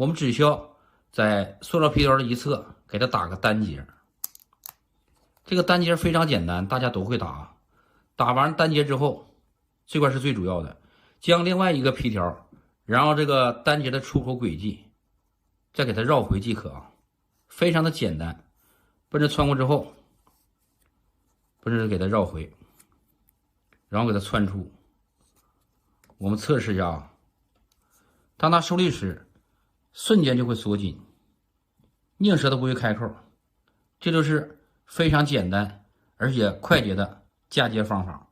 我们只需要在塑料皮条的一侧给它打个单结。这个单结非常简单，大家都会打。打完单结之后，这块是最主要的，将另外一个皮条，然后这个单结的出口轨迹再给它绕回即可啊，非常的简单。奔着穿过之后，奔着给它绕回，然后给它穿出。我们测试一下啊，当它受力时，瞬间就会锁紧，拧舌头不会开口。这就是非常简单而且快捷的嫁接方法。